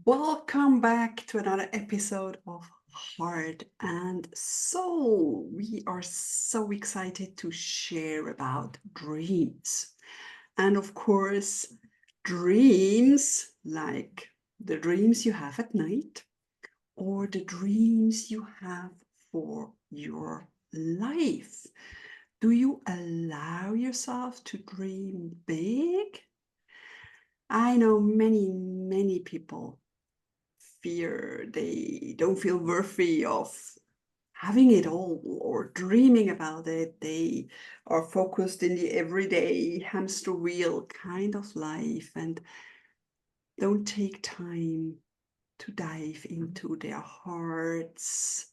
Welcome back to another episode of Heart and Soul. We are so excited to share about dreams. And of course, dreams like the dreams you have at night or the dreams you have for your life. Do you allow yourself to dream big? I know many people fear they don't feel worthy of having it all or dreaming about it. They are focused in the everyday hamster wheel kind of life and don't take time to dive into their hearts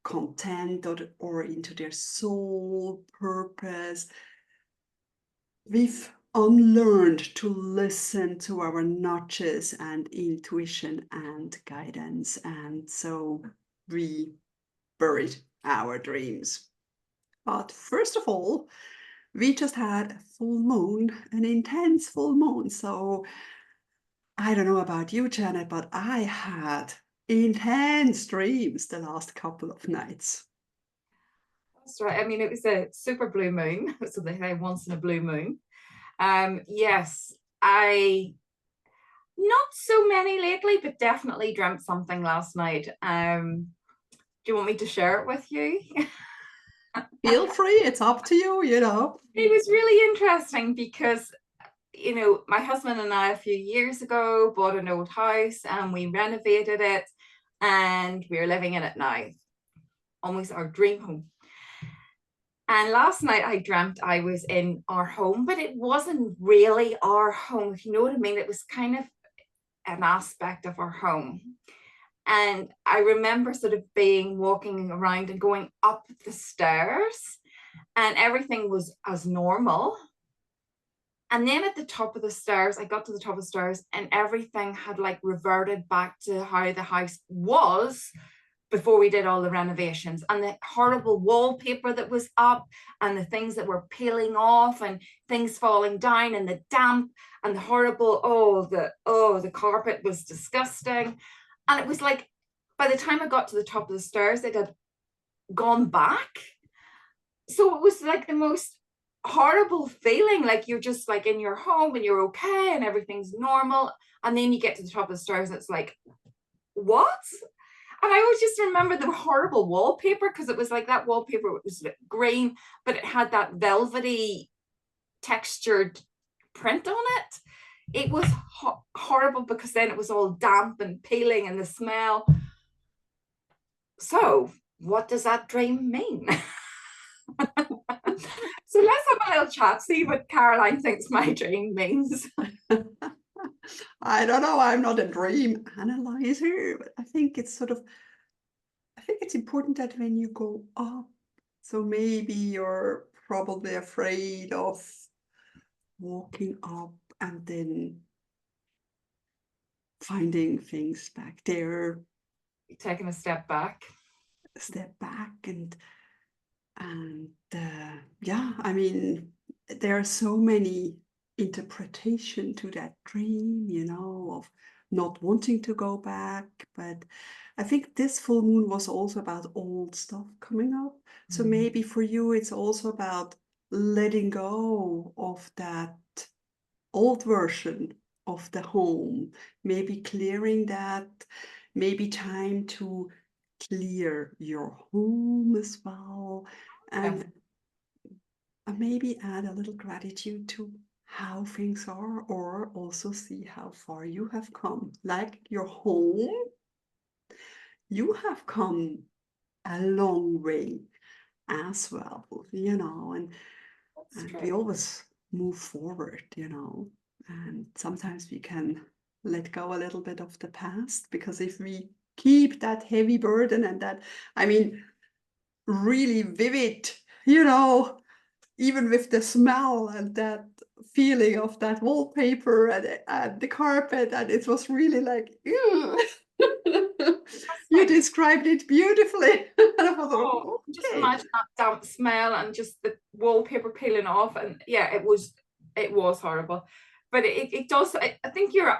content or into their soul purpose. We've unlearned to listen to our nudges and intuition and guidance, and so we buried our dreams. But first of all, we just had a full moon, an intense full moon. So I don't know about you, Janet, but I had intense dreams the last couple of nights. That's right. I mean, it was a super blue moon, so they say once in a blue moon. Yes, I not so many lately, but definitely dreamt something last night. Do you want me to share it with you? Feel free, it's up to you. It was really interesting because my husband and I a few years ago bought an old house and we renovated it, and we're living in it now, almost our dream home. And last night I dreamt I was in our home, but it wasn't really our home, if you know what I mean. It was kind of an aspect of our home. And I remember sort of walking around and going up the stairs, and everything was as normal. And then at the top of the stairs, I got to the top of the stairs, and everything had like reverted back to how the house was before we did all the renovations, and the horrible wallpaper that was up and the things that were peeling off and things falling down and the damp and the horrible the carpet was disgusting. And it was like by the time I got to the top of the stairs it had gone back. So it was like the most horrible feeling, like you're just like in your home and you're okay and everything's normal, and then you get to the top of the stairs and it's like, what? And I always just remember the horrible wallpaper, because it was like that wallpaper was green, but it had that velvety textured print on it. It was horrible because then it was all damp and peeling and the smell. So, what does that dream mean? So let's have a little chat, see what Caroline thinks my dream means. I don't know, I'm not a dream analyzer, but I think it's important that when you go up, so maybe you're probably afraid of walking up and then finding things back there, Taking a step back. step back and yeah, I mean, there are so many interpretation to that dream, of not wanting to go back. But I think this full moon was also about old stuff coming up. So maybe for you, it's also about letting go of that old version of the home, maybe clearing that, maybe time to clear your home as well. Yeah. And maybe add a little gratitude to how things are, or also see how far you have come. Like your home, you have come a long way as well, That's and we true. always move forward. And sometimes we can let go a little bit of the past, because if we keep that heavy burden and that, I mean, really vivid, even with the smell and that feeling of that wallpaper and the carpet, and it was really like, ew. That's You like, described it beautifully. And I oh, thought, just okay. imagine that damp smell and just the wallpaper peeling off. And yeah, it was horrible. But it does, I think you're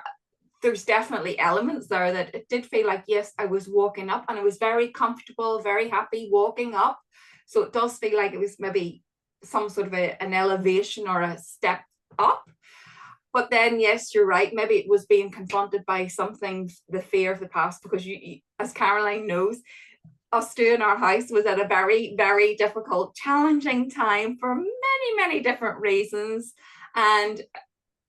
there's definitely elements there that it did feel like, yes, I was walking up and I was very comfortable, very happy walking up. So it does feel like it was maybe some sort of an elevation or a step up. But then, yes, you're right. Maybe it was being confronted by something, the fear of the past, because you as Caroline knows, us doing our house was at a very, very difficult, challenging time for many, many different reasons. And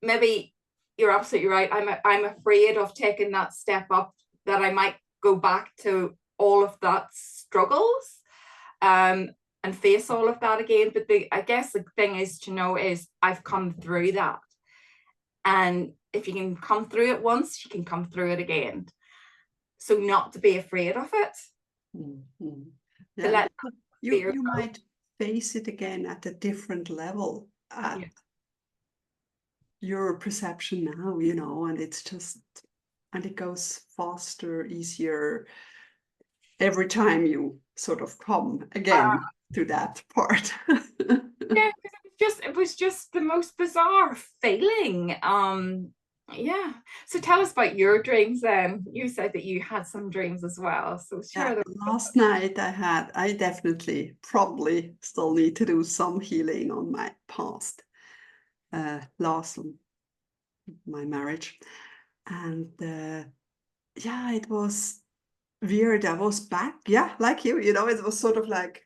maybe you're absolutely right. I'm afraid of taking that step up, that I might go back to all of that struggles, and face all of that again. But I guess the thing is to know is I've come through that. And if you can come through it once, you can come through it again. So not to be afraid of it. Mm-hmm. To Yeah, let you might face it again at a different level at your perception now, you know, and it's just, and it goes faster, easier every time you sort of come again to that part. Yeah, it was just the most bizarre feeling. Yeah. So tell us about your dreams then. You said that you had some dreams as well. So share them. Last night I definitely probably still need to do some healing on my past, loss, my marriage. And yeah, it was weird. I was back, yeah, like you know, it was sort of like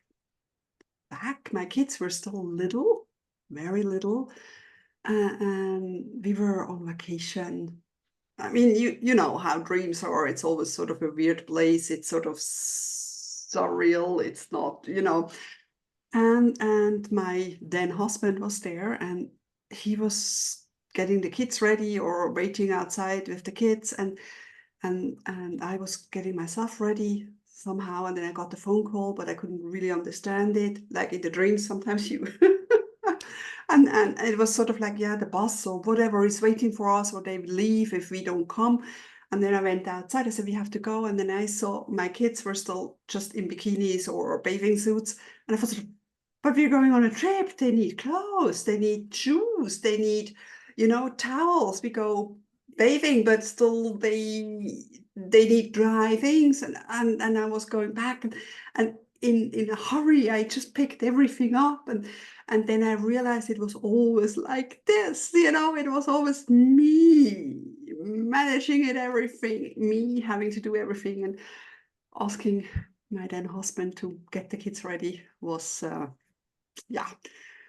back. My kids were still little, very little, and we were on vacation. I mean, you know how dreams are. It's always sort of a weird place. It's sort of surreal. It's not, you know. And my then husband was there, and he was getting the kids ready or waiting outside with the kids, and I was getting myself ready somehow, and then I got the phone call, but I couldn't really understand it. Like in the dreams, sometimes you and it was sort of like, yeah, the bus or whatever is waiting for us, or they leave if we don't come. And then I went outside. I said, we have to go. And then I saw my kids were still just in bikinis or bathing suits. And I thought, but we're going on a trip. They need clothes. They need shoes. They need, you know, towels. We go bathing, but still they need dry things. And I was going back, and in a hurry, I just picked everything up, and then I realized it was always like this, you know, it was always me managing it, everything, me having to do everything, and asking my then husband to get the kids ready was, yeah,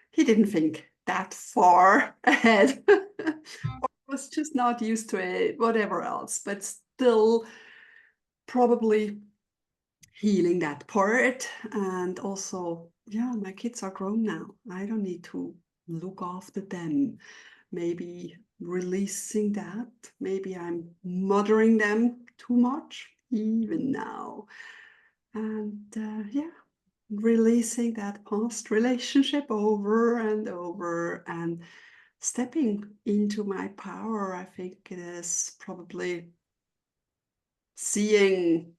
he didn't think that far ahead. Was just not used to it, whatever else, but still probably healing that part. And also, yeah, my kids are grown now. I don't need to look after them. Maybe releasing that. Maybe I'm mothering them too much, even now. And yeah, releasing that past relationship over and over and stepping into my power. I think it is probably seeing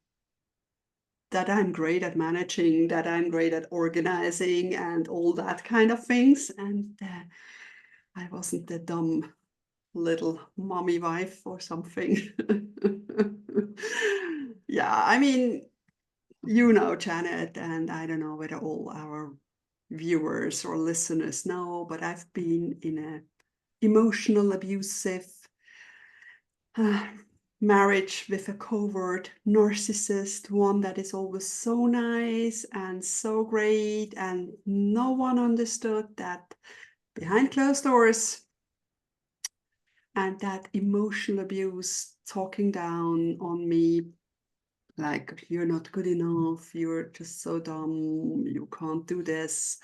that I'm great at managing, that I'm great at organizing and all that kind of things. And I wasn't the dumb little mommy wife or something. Yeah, I mean, you know, Janet, and I don't know whether all our viewers or listeners know, but I've been in a emotional abusive marriage with a covert narcissist, one that is always so nice and so great, and no one understood that behind closed doors, and that emotional abuse, talking down on me, like, you're not good enough, you're just so dumb, you can't do this,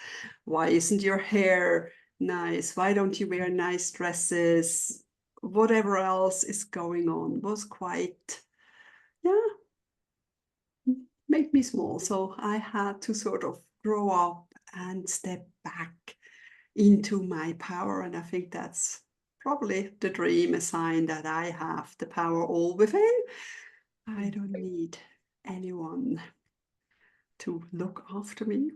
why isn't your hair nice, why don't you wear nice dresses, whatever else is going on, was quite, yeah, made me small. So I had to sort of grow up and step back into my power. And I think that's probably the dream, a sign that I have the power all within. I don't need anyone to look after me.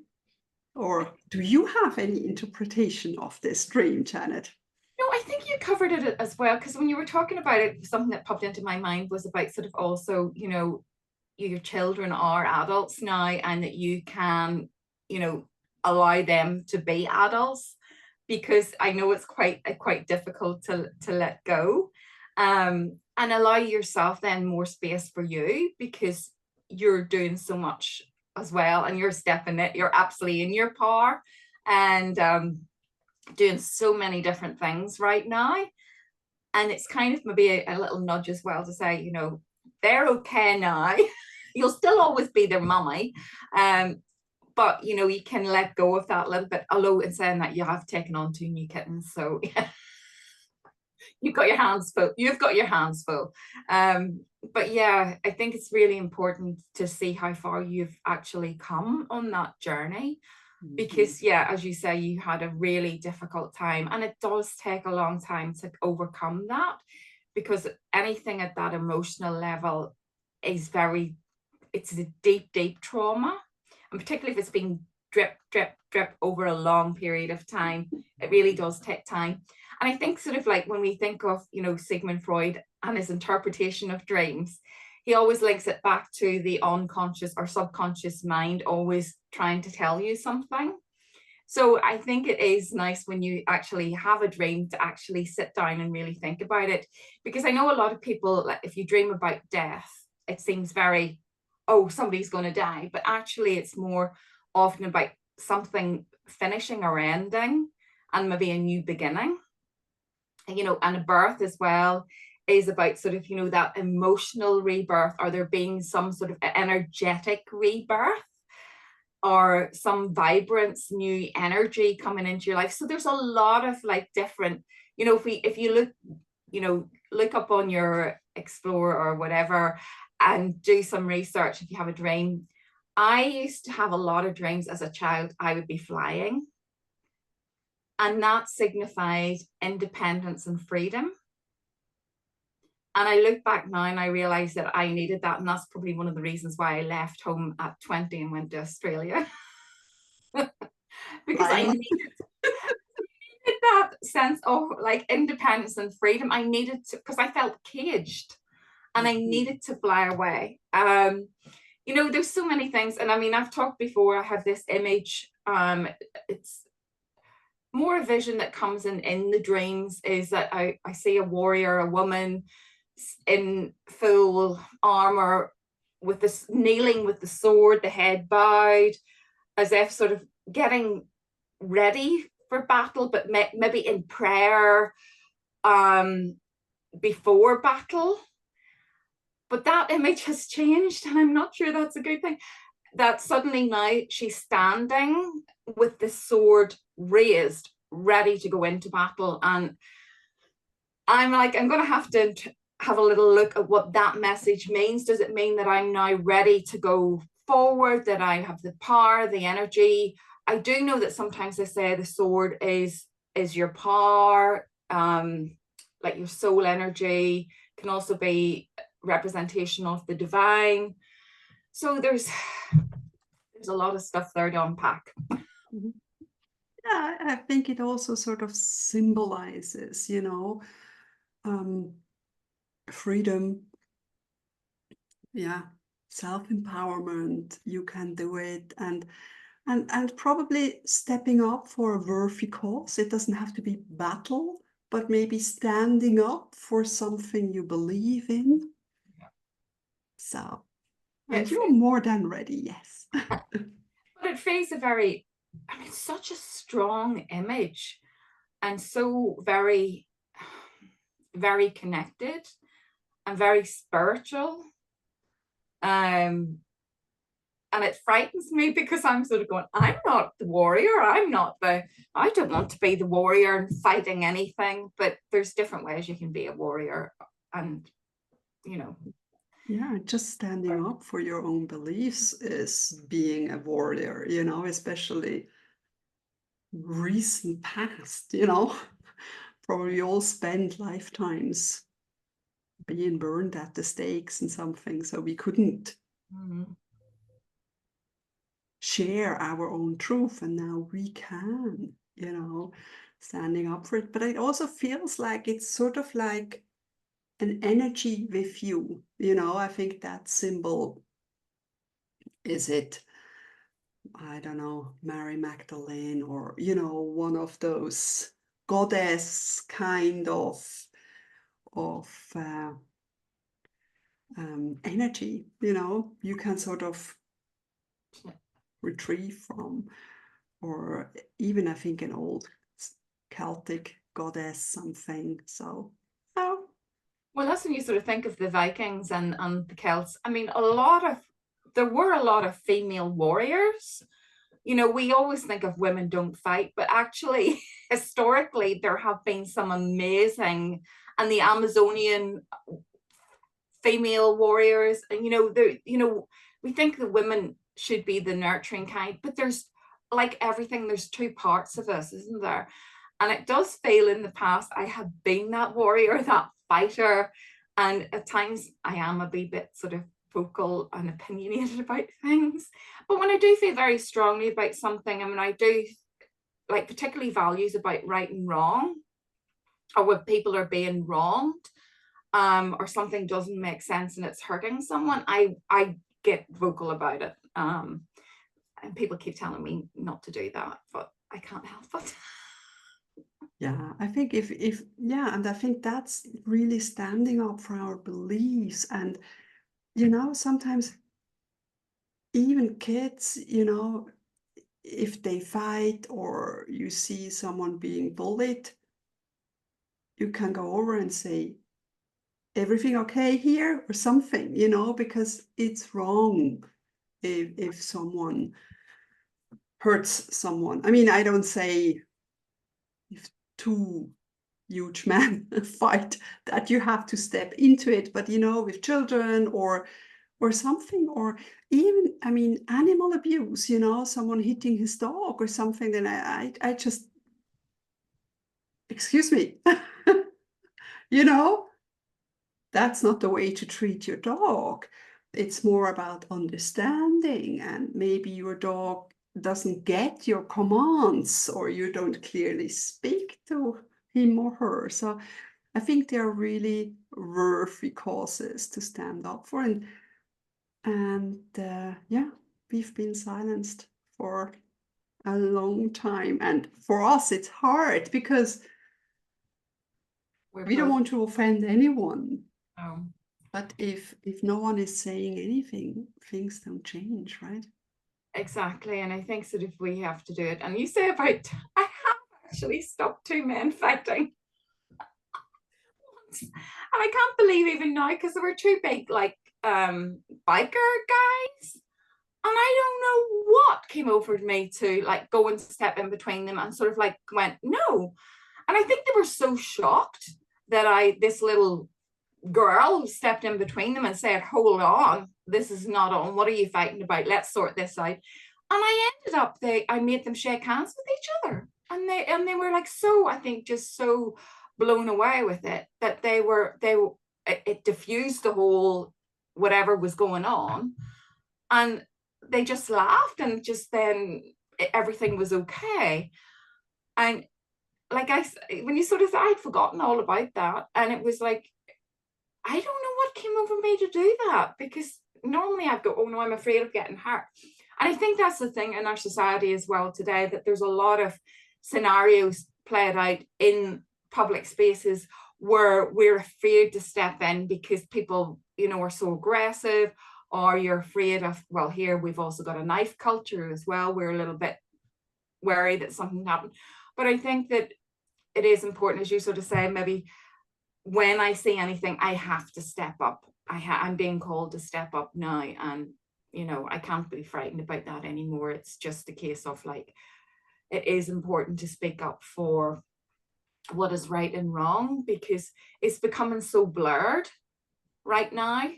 Or do you have any interpretation of this dream, Janet? No, I think you covered it as well, because when you were talking about it, something that popped into my mind was about sort of also, your children are adults now, and that you can, allow them to be adults, because I know it's quite difficult to let go, and allow yourself then more space for you, because you're doing so much as well, and you're stepping it, you're absolutely in your power, and doing so many different things right now. And it's kind of maybe a little nudge as well to say, they're okay now. You'll still always be their mummy, but you can let go of that a little bit, although in saying that, you have taken on 2 new kittens, so yeah, you've got your hands full. But yeah, I think it's really important to see how far you've actually come on that journey, because yeah, as you say, you had a really difficult time, and it does take a long time to overcome that, because anything at that emotional level is it's a deep trauma, and particularly if it's been drip over a long period of time, it really does take time. And I think sort of like when we think of Sigmund Freud and his interpretation of dreams, he always links it back to the unconscious or subconscious mind always trying to tell you something. So I think it is nice when you actually have a dream to actually sit down and really think about it, because I know a lot of people, like, if you dream about death, it seems very, oh, somebody's going to die, but actually it's more often about something finishing or ending, and maybe a new beginning, and a birth as well is about sort of, that emotional rebirth, or there being some sort of energetic rebirth, or some vibrance, new energy coming into your life. So there's a lot of like different, if you look up on your Explorer or whatever and do some research, if you have a dream. I used to have a lot of dreams as a child. I would be flying, and that signified independence and freedom. And I look back now and I realize that I needed that. And that's probably one of the reasons why I left home at 20 and went to Australia. Because I needed that sense of like independence and freedom. I needed to, because I felt caged, and I needed to fly away. There's so many things. And I mean, I've talked before, I have this image. It's more a vision that comes in the dreams, is that I see a warrior, a woman in full armor, with this kneeling with the sword, the head bowed, as if sort of getting ready for battle, but maybe in prayer before battle. But that image has changed, and I'm not sure that's a good thing. That suddenly now she's standing with the sword raised, ready to go into battle. And I'm like, I'm going to have a little look at what that message means. Does it mean that I'm now ready to go forward, that I have the power, the energy? I do know that sometimes they say the sword is your power, like your soul energy, can also be representation of the divine. So there's a lot of stuff there to unpack. Yeah, I think it also sort of symbolizes, freedom. Yeah, self-empowerment. You can do it, and probably stepping up for a worthy cause. It doesn't have to be battle, but maybe standing up for something you believe in. So, and you're more than ready, yes. But it feels such a strong image, and so very, very connected and very spiritual. And it frightens me, because I'm sort of going, I'm not the warrior. I don't want to be the warrior and fighting anything, but there's different ways you can be a warrior, and, Yeah, just standing up for your own beliefs is being a warrior, especially recent past, probably all spent lifetimes being burned at the stakes and something, so we couldn't share our own truth, and now we can, standing up for it. But it also feels like it's sort of like an energy with you. I think that symbol, is it, I don't know, Mary Magdalene, or, one of those goddess kind of energy, you can sort of retrieve from, or even I think an old Celtic goddess something. So, oh, Well, that's when you sort of think of the Vikings and the Celts. I mean, there were a lot of female warriors. We always think of women don't fight, but actually, historically, there have been some amazing, and the Amazonian female warriors. And we think the women should be the nurturing kind, but there's, like everything, there's two parts of us, isn't there? And it does feel in the past I have been that warrior, that fighter, and at times I am a wee bit sort of vocal and opinionated about things. But when I do feel very strongly about something, I mean, I do, like, particularly values about right and wrong, or when people are being wronged, or something doesn't make sense and it's hurting someone, I get vocal about it. And people keep telling me not to do that, but I can't help it. yeah, I think and I think that's really standing up for our beliefs. And, sometimes even kids, if they fight or you see someone being bullied, you can go over and say, everything okay here, or something, because it's wrong if someone hurts someone. I mean, I don't say if two huge men fight that you have to step into it, but with children or something, or even, I mean, animal abuse, someone hitting his dog or something, then I just, excuse me, you know that's not the way to treat your dog. It's more about understanding, and maybe your dog doesn't get your commands, or you don't clearly speak to him or her. So I think they're really worthy causes to stand up for. And yeah, we've been silenced for a long time. And for us, it's hard because We're we don't both. want to offend anyone. Oh, But if no one is saying anything, things don't change, right? exactly. And I think sort of we have to do it. And you say about, I have actually stopped two men fighting once. And I can't believe even now, because there were two big, like, biker guys. And I don't know what came over me to, like, go and step in between them and sort of like went, no. And I think they were so shocked that this little girl stepped in between them and said, hold on, this is not on. What are you fighting about? Let's sort this out. And I ended up, I made them shake hands with each other. And they were like, so, I think, just so blown away with it that it diffused the whole whatever was going on. And they just laughed, and just then everything was okay. And like when you sort of, I'd forgotten all about that. And it was like, I don't know what came over me to do that, because normally I'd go, oh no, I'm afraid of getting hurt. And I think that's the thing in our society as well today, that there's a lot of scenarios played out in public spaces where we're afraid to step in because people, are so aggressive, or you're afraid of, well, here we've also got a knife culture as well. We're a little bit worried that something happened. But I think that it is important, as you sort of say, maybe when I see anything, I have to step up. I'm being called to step up now, and I can't be frightened about that anymore. It's just a case of, like, it is important to speak up for what is right and wrong, because it's becoming so blurred right now.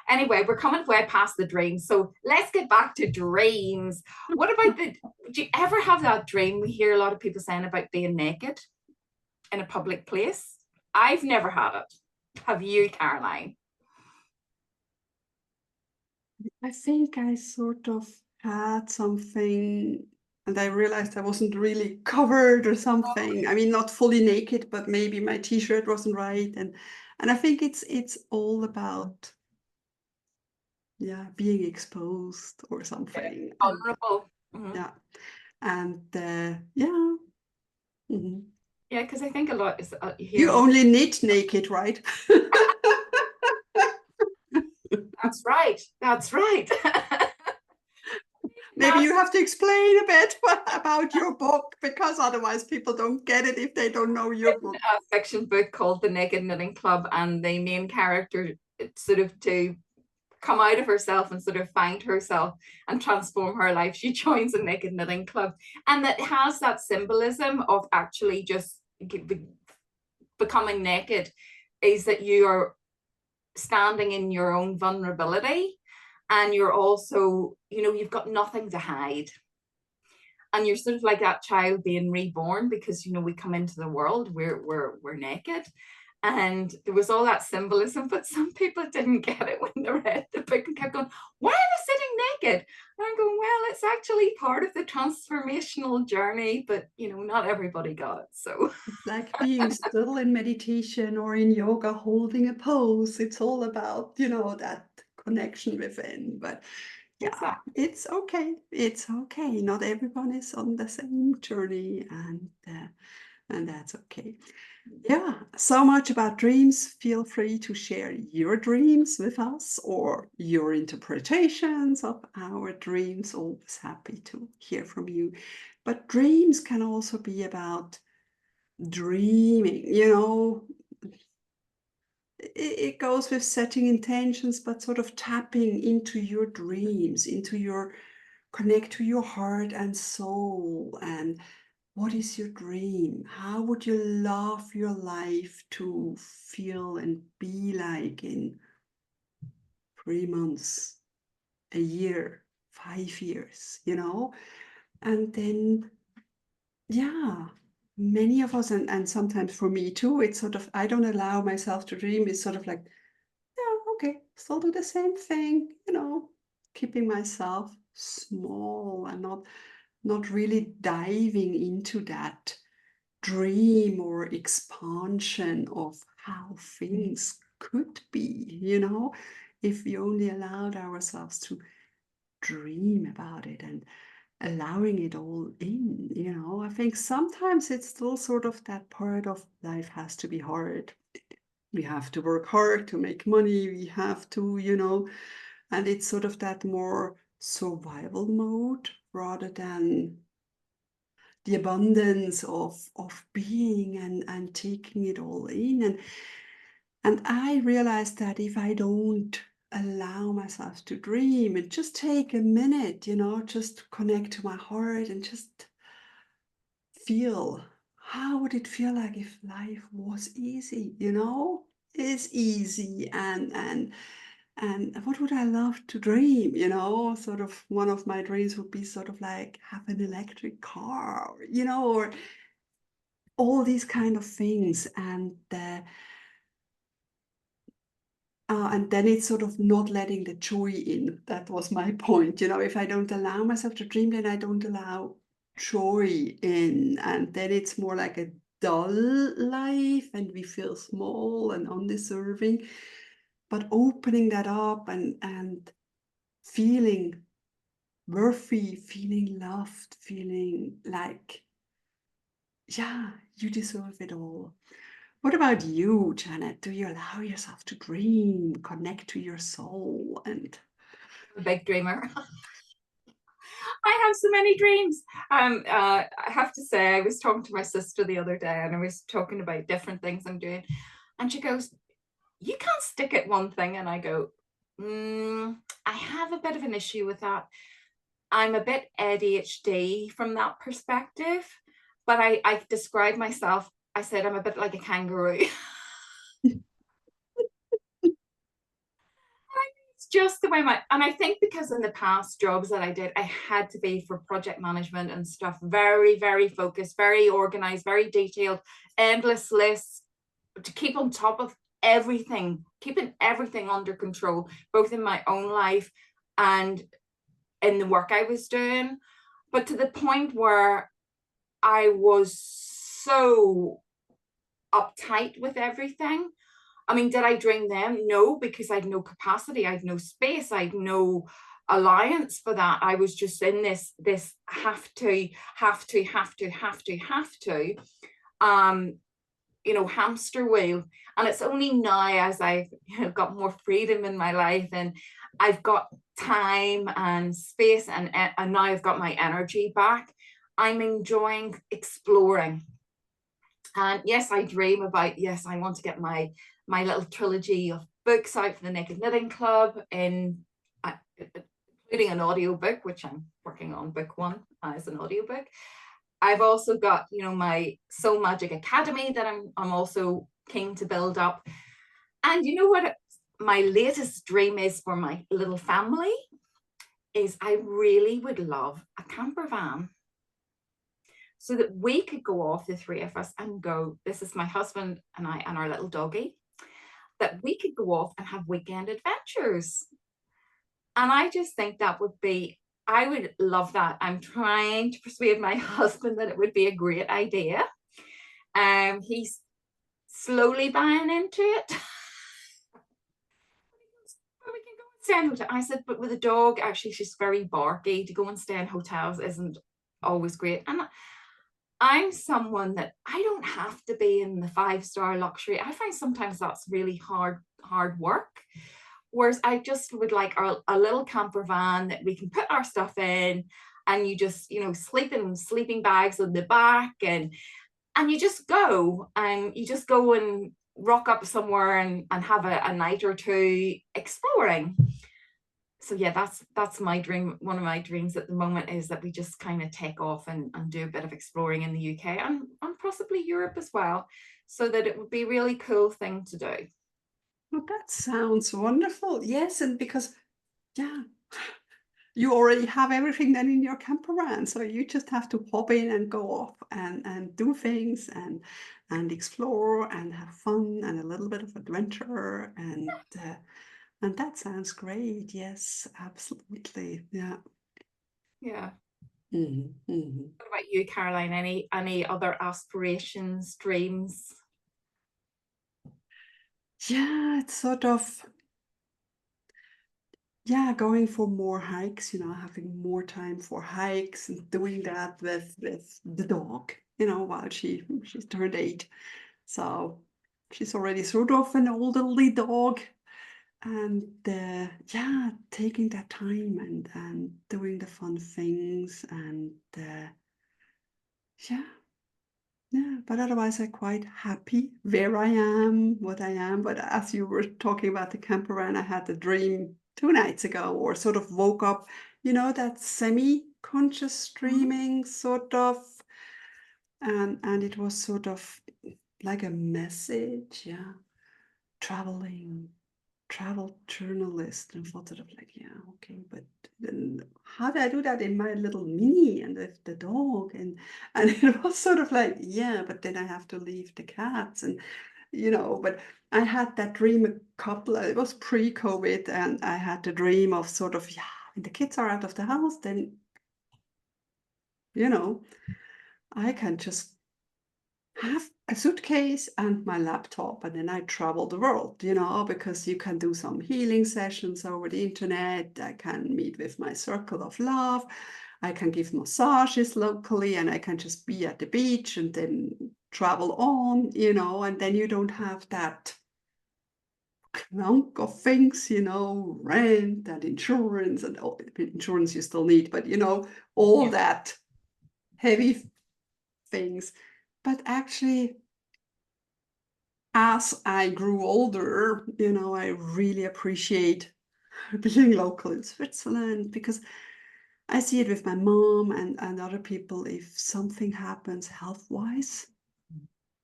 Anyway, we're coming way past the dreams, so let's get back to dreams. What about do you ever have that dream we hear a lot of people saying about being naked in a public place? I've never had it. Have you, Caroline? I think I sort of had something And I realized I wasn't really covered or something. I mean, not fully naked, but maybe my t-shirt wasn't right. And I think it's all about, yeah, being exposed or something. And Vulnerable. yeah. And yeah. Mhm. Yeah, because I think a lot is, You only knit naked, right? That's right. That's right. Maybe you have to explain a bit about your book, because otherwise people don't get it if they don't know your book. A fiction book called The Naked Knitting Club, and the main character, sort of to come out of herself and sort of find herself and transform her life, she joins a naked knitting club, and that has that symbolism of actually just becoming naked, is that you are standing in your own vulnerability, and you're also, you've got nothing to hide, and you're sort of like that child being reborn, because we come into the world, we're naked. And there was all that symbolism, but some people didn't get it when they read the book and kept going, why are they sitting naked? And I'm going, well, it's actually part of the transformational journey, but not everybody got it. So it's like being still in meditation or in yoga, holding a pose. It's all about, that connection within. But yeah, exactly. it's okay. It's okay. Not everyone is on the same journey, and that's okay. Yeah, so much about dreams. Feel free to share your dreams with us or your interpretations of our dreams. Always happy to hear from you. But dreams can also be about dreaming, it goes with setting intentions, but sort of tapping into your dreams, into your connect to your heart and soul. And what is your dream? How would you love your life to feel and be like in 3 months, a year, 5 years, And then, yeah, many of us, and sometimes for me too, it's sort of, I don't allow myself to dream. It's sort of like, yeah, okay, still do the same thing, keeping myself small and not really diving into that dream or expansion of how things could be, if we only allowed ourselves to dream about it and allowing it all in, I think sometimes it's still sort of that part of life has to be hard. We have to work hard to make money. We have to, and it's sort of that more survival mode rather than the abundance of being and taking it all in. And I realized that if I don't allow myself to dream and just take a minute, just connect to my heart and just feel, how would it feel like if life was easy, is easy, and what would I love to dream, sort of one of my dreams would be sort of like have an electric car, or all these kind of things. And then it's sort of not letting the joy in. That was my point. If I don't allow myself to dream, then I don't allow joy in. And then it's more like a dull life and we feel small and undeserving. But opening that up and feeling worthy, feeling loved, feeling like, yeah, you deserve it all. What about you, Janet? Do you allow yourself to dream, connect to your soul? And I'm a big dreamer. I have so many dreams. I have to say, I was talking to my sister the other day, and I was talking about different things I'm doing, and she goes, you can't stick at one thing. And I go, I have a bit of an issue with that. I'm a bit ADHD from that perspective, but I describe myself, I said I'm a bit like a kangaroo. It's just the way and I think because in the past jobs that I did, I had to be for project management and stuff, very, very focused, very organized, very detailed, endless lists to keep on top of everything, keeping everything under control, both in my own life and in the work I was doing. but to the point where I was so uptight with everything. I mean, did I dream then? No, because I'd no capacity, I'd no space, I'd no alliance for that. I was just in this have to, have to, have to, have to, have to, um, hamster wheel. And it's only now as I've got more freedom in my life and I've got time and space and now I've got my energy back. I'm enjoying exploring. And yes, I dream about, yes, I want to get my little trilogy of books out for the Naked Knitting Club, including an audiobook, which I'm working on book one as an audiobook. I've also got, my Soul Magic Academy that I'm also keen to build up. And you know what my latest dream is for my little family is I really would love a camper van so that we could go off, the three of us, and go, this is my husband and I and our little doggy, that we could go off and have weekend adventures. And I just think that would be, I would love that. I'm trying to persuade my husband that it would be a great idea. He's slowly buying into it. We can go and stay in hotel. I said, but with a dog, actually, she's very barky. To go and stay in hotels isn't always great. And I'm someone that I don't have to be in the 5-star luxury. I find sometimes that's really hard work. Whereas I just would like a little camper van that we can put our stuff in, and you just, sleep in sleeping bags on the back, and you just go and rock up somewhere and have a night or two exploring. So yeah, that's my dream. One of my dreams at the moment is that we just kind of take off and do a bit of exploring in the UK and possibly Europe as well, so that it would be a really cool thing to do. Well, that sounds wonderful. Yes, and because, yeah, you already have everything then in your camper van, so you just have to hop in and go off and do things and explore and have fun and a little bit of adventure and that sounds great. Yes, absolutely. Yeah. Yeah. Hmm. Hmm. What about you, Caroline? Any other aspirations, dreams? Yeah, it's sort of, yeah, going for more hikes, having more time for hikes and doing that with the dog, while she's turned 8. So she's already sort of an elderly dog. And yeah, taking that time and doing the fun things and yeah, yeah. But otherwise, I'm quite happy where I am, what I am. But as you were talking about the camper van, I had a dream 2 nights ago, or sort of woke up, that semi-conscious Mhm. streaming sort of, and it was sort of like a message, yeah, traveling travel journalist and thought sort of like, yeah, okay, but then how do I do that in my little mini and with the dog? And it was sort of like, yeah, but then I have to leave the cats and but I had that dream it was pre-COVID, and I had the dream of sort of, yeah, when the kids are out of the house, then you know, I can just have a suitcase and my laptop, and then I travel the world, because you can do some healing sessions over the internet. I can meet with my circle of love. I can give massages locally, and I can just be at the beach and then travel on, and then you don't have that clunk of things, rent and insurance, and insurance you still need, but all Yeah. that heavy things. But actually, as I grew older, I really appreciate being local in Switzerland, because I see it with my mom and other people. If something happens health-wise,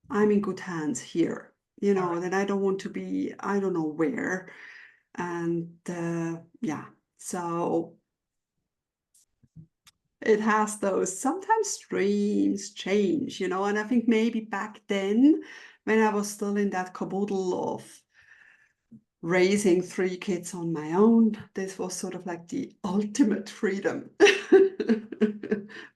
I'm in good hands here. Then I don't want to be, I don't know where. And yeah, so it has those sometimes dreams change, and I think maybe back then, when I was still in that caboodle of raising 3 kids on my own, this was sort of like the ultimate freedom.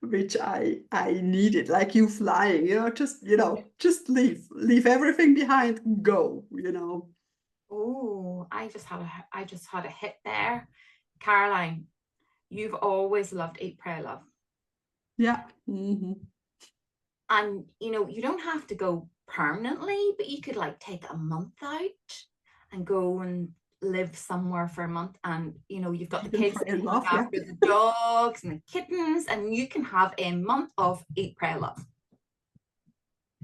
which I needed, like you flying, just leave everything behind, go, Oh, I just had a hit there. Caroline, you've always loved Eat, Pray, Love. Yeah. Mm-hmm. And you don't have to go permanently, but you could like take a month out and go and live somewhere for a month. And you've got the Eat and kids pray that and look love, yeah. after the dogs and the kittens, and you can have a month of Eat, Pray, Love.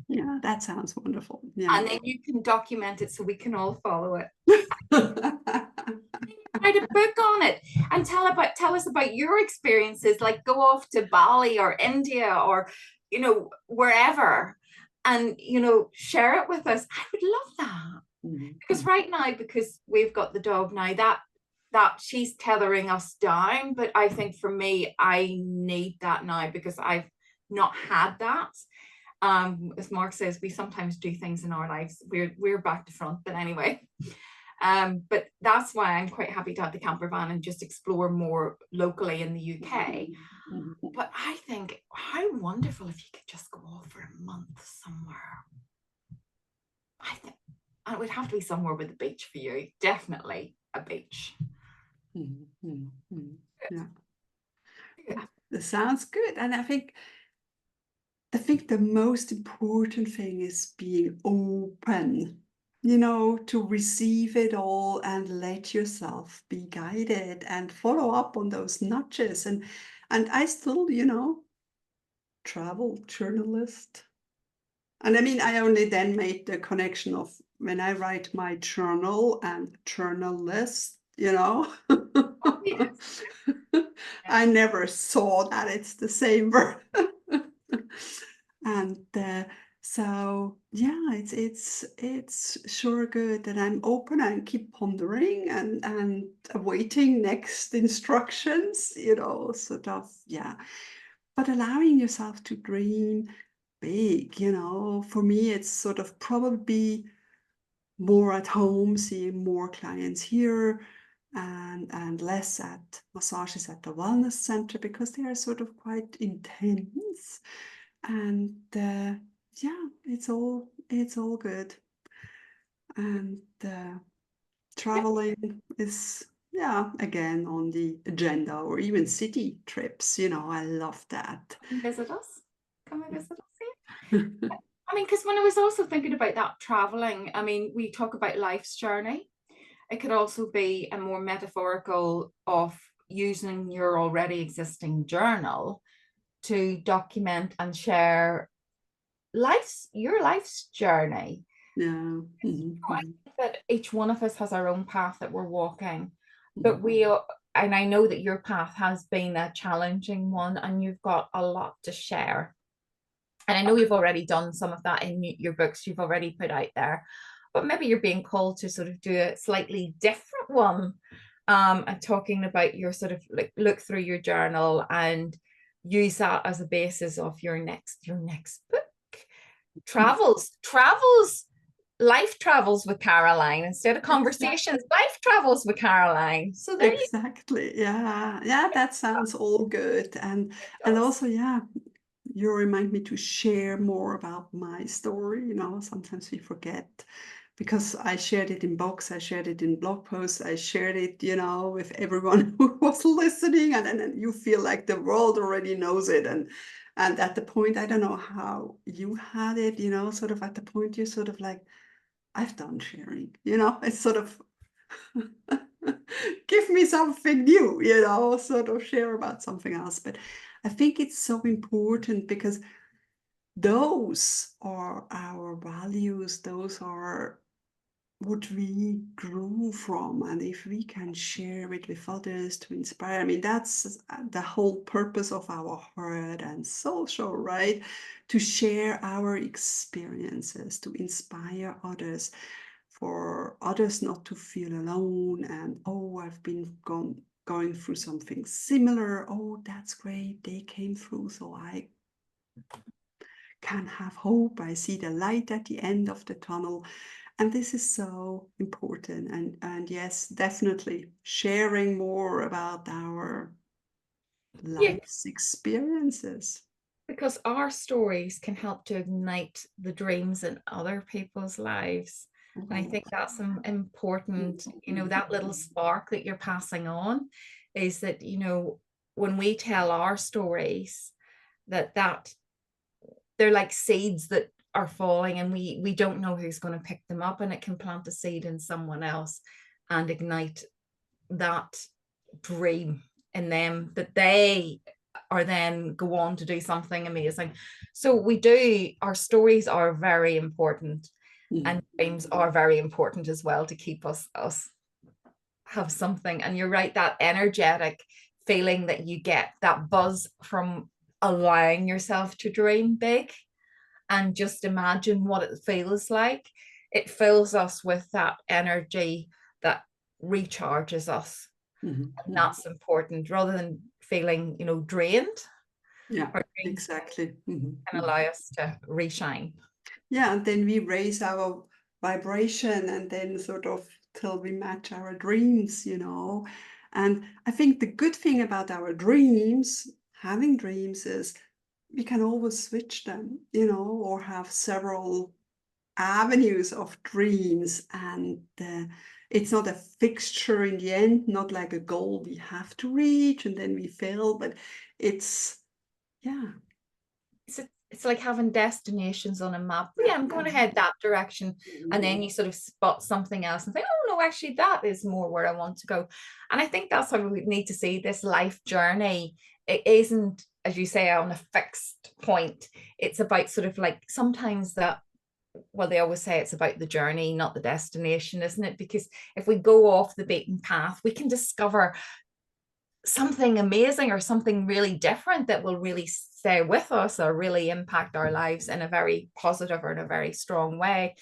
Yeah, that sounds wonderful. Yeah. And then you can document it so we can all follow it. Write a book on it and tell us about your experiences, like go off to Bali or India or wherever, and share it with us. I would love that. Because right now, because we've got the dog now, that she's tethering us down, but I think for me, I need that now because I've not had that. As Mark says, we sometimes do things in our lives, we're back to front, but anyway. But that's why I'm quite happy to have the camper van and just explore more locally in the UK. But I think how wonderful if you could just go off for a month somewhere. I think it would have to be somewhere with a beach for you. Definitely a beach. Yeah. That sounds good. And I think the most important thing is being open, to receive it all and let yourself be guided and follow up on those nudges. And I still, travel journalist. And I mean, I only then made the connection of when I write my journal and journalist, Oh, yes. I never saw that it's the same word. And so yeah, it's sure good that I'm open and keep pondering and awaiting next instructions, sort of, yeah. But allowing yourself to dream big, for me it's sort of probably more at home, seeing more clients here and less at massages at the wellness center because they are sort of quite intense. And yeah, it's all good. And traveling is, yeah, again on the agenda, or even city trips. I love that. Come visit us. Come and visit us. I mean, because when I was also thinking about that traveling, I mean, we talk about life's journey. It could also be a more metaphorical of using your already existing journal to document and share your life's journey. Yeah. I think that each one of us has our own path that we're walking, but and I know that your path has been a challenging one and you've got a lot to share. And I know you've already done some of that in your books you've already put out there, but maybe you're being called to sort of do a slightly different one, and talking about your sort of like look through your journal and use that as a basis of your next book. Life travels with Caroline instead of conversations. Life travels with Caroline. So there you Exactly. Yeah, that sounds all good. And go. also, yeah, you remind me to share more about my story. Sometimes we forget because I shared it in books, I shared it in blog posts, I shared it, with everyone who was listening, and then you feel like the world already knows it. And at the point, I don't know how you had it, sort of at the point you're sort of like, I've done sharing, it's sort of give me something new, sort of share about something else. But I think it's so important because those are our values, those are what we grew from. And if we can share it with others to inspire, I mean, that's the whole purpose of our heart and social, right? To share our experiences, to inspire others, for others not to feel alone and, oh, I've been going through something similar. Oh, that's great. They came through, so I can have hope. I see the light at the end of the tunnel. And this is so important. And yes, definitely sharing more about our Yeah, life's experiences. because our stories can help to ignite the dreams in other people's lives. And I Oh, think that's important, that little spark that you're passing on is that, when we tell our stories, that they're like seeds that are falling and we don't know who's going to pick them up, and it can plant a seed in someone else and ignite that dream in them that they are then go on to do something amazing. So our stories are very important, and dreams are very important as well to keep us have something. And you're right, that energetic feeling that you get, that buzz from allowing yourself to dream big and just imagine what it feels like. It fills us with that energy that recharges us. And that's important rather than feeling, drained. yeah, Our dreams exactly. can allow us to reshine. Yeah, and then we raise our vibration and then sort of till we match our dreams. And I think the good thing about our dreams, having dreams, is we can always switch them, or have several avenues of dreams. And it's not a fixture in the end, not like a goal we have to reach and then we fail, but it's, yeah. It's like having destinations on a map. Yeah, I'm going to head that direction. And then you sort of spot something else and think, oh no, actually that is more where I want to go. And I think that's how we need to see this life journey. It isn't, as you say, on a fixed point. It's about sort of like sometimes that, well, they always say it's about the journey, not the destination, isn't it? Because if we go off the beaten path, we can discover something amazing or something really different that will really stay with us or really impact our lives in a very positive or in a very strong way.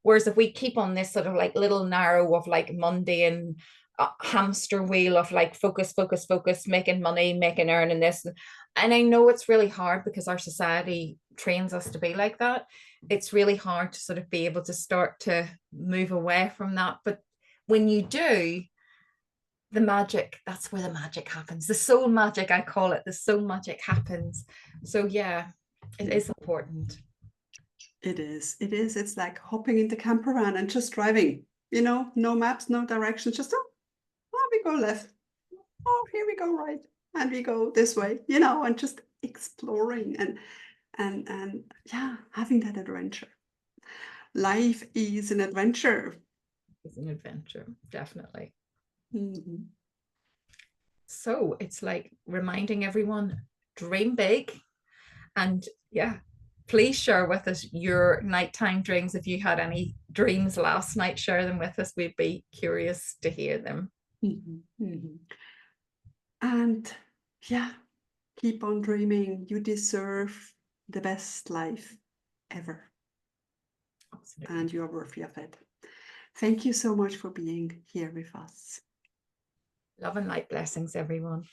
Whereas if we keep on this sort of like little narrow of like mundane hamster wheel of like focus, making money, earning this. And I know it's really hard because our society trains us to be like that. It's really hard to sort of be able to start to move away from that. But when you do, that's where the magic happens. The soul magic, I call it, the soul magic happens. So yeah, it is important. It is. It is. It's like hopping in the camper van and just driving, no maps, no directions, just, oh, we go left. Oh, here we go right. And we go this way, and just exploring and yeah, having that adventure. Life is an adventure. It's an adventure, definitely. Mhm. So it's like reminding everyone, dream big. And yeah, please share with us your nighttime dreams. If you had any dreams last night, share them with us. We'd be curious to hear them. Mhm. Mhm. And yeah, keep on dreaming. You deserve the best life ever, Absolutely. and you are worthy of it. Thank you so much for being here with us. Love and light blessings, everyone.